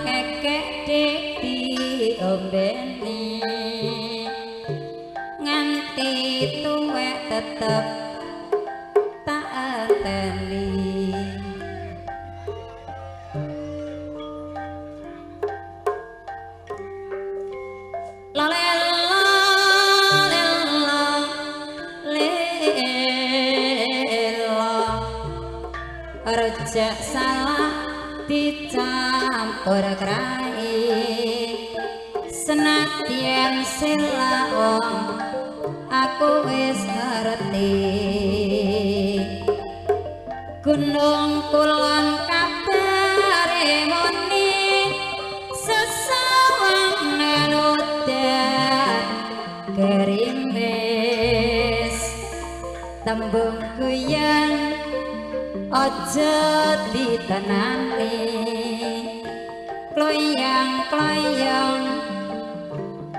kekek diombeni nganti tuwek tetep tak enteni rejak salah dicampur krai senadyan sila wong aku wis ngerti gunung kulon kabare muni sesawang udan gerimis tembung guyon aja ditenani kloyang-kloyang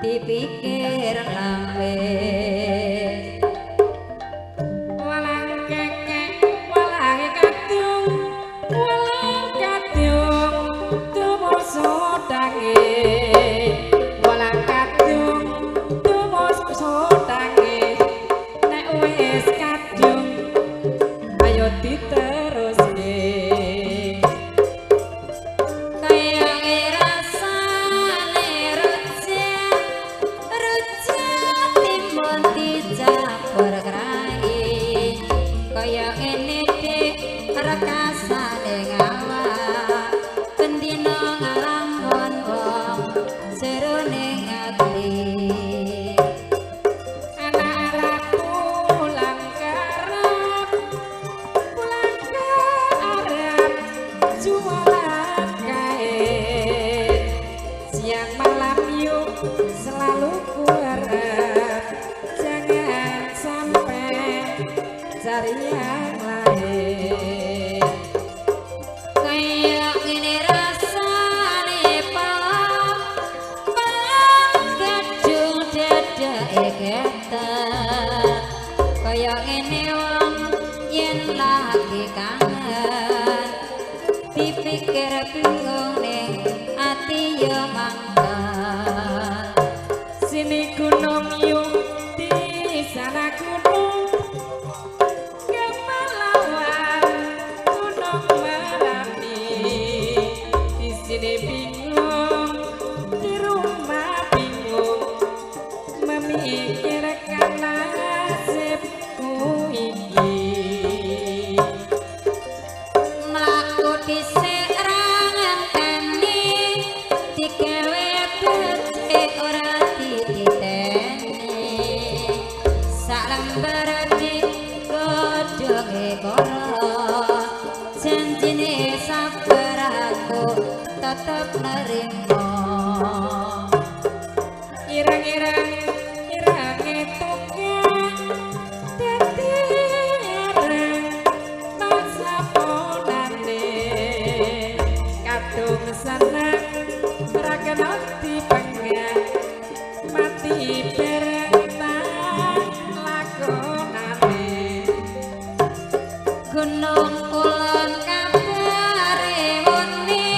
dipikir lambes walang kekek walang kadung tumus sodange walang kadung tumus sodange nek wis kadung ayo diteruske kaya ngene dik rekasane ngawak pendino ngalamun wong seruning ati anak arep pulang karep jualan kain siang malam yuk selalu kuarep jangan sampai cari yang lain kayak ini rasanya palak gadung dada getar kayak ini wong yen lagi kangen dipikir bingung ning ati yo mangkat sini gunung yuk di sana gunung bingung di rumah bingung memikirkan nasibku iki mlaku dhisik rangan tani digawe becik ora dititeni sak lembar digodhonge karo janjine sabar aku tetep nerima ireng-ireng tukang dadi ireng masa ponane kadung seneng ora kena dipenggal mati bareng lakonane gunung kulon kabare muni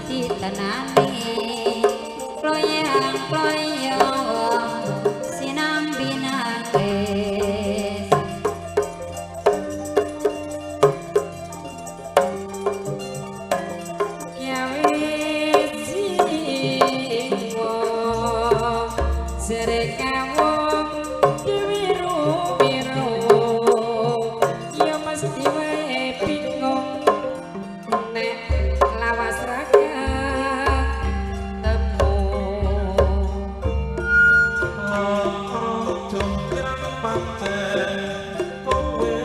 ditenani kloyang-kloyang sinambinake gawe jiwa serekamu diwiru-wiru ya mesti wae bingung nek lawas raga temu jonggrang panten kowe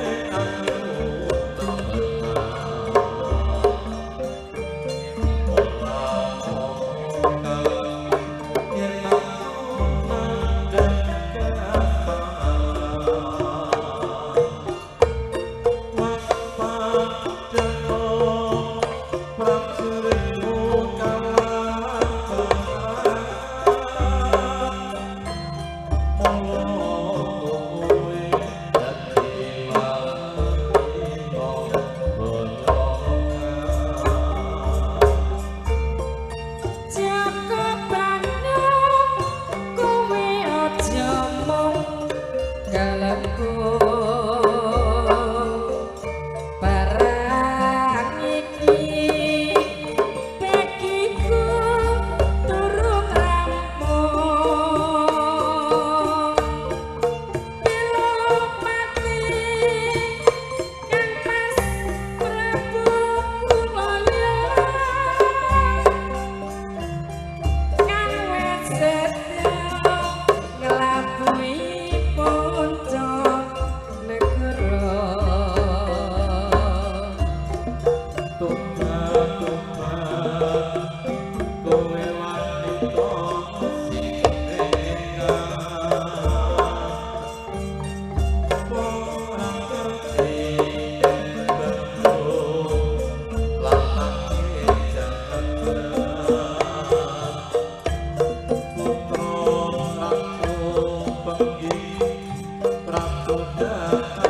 Doa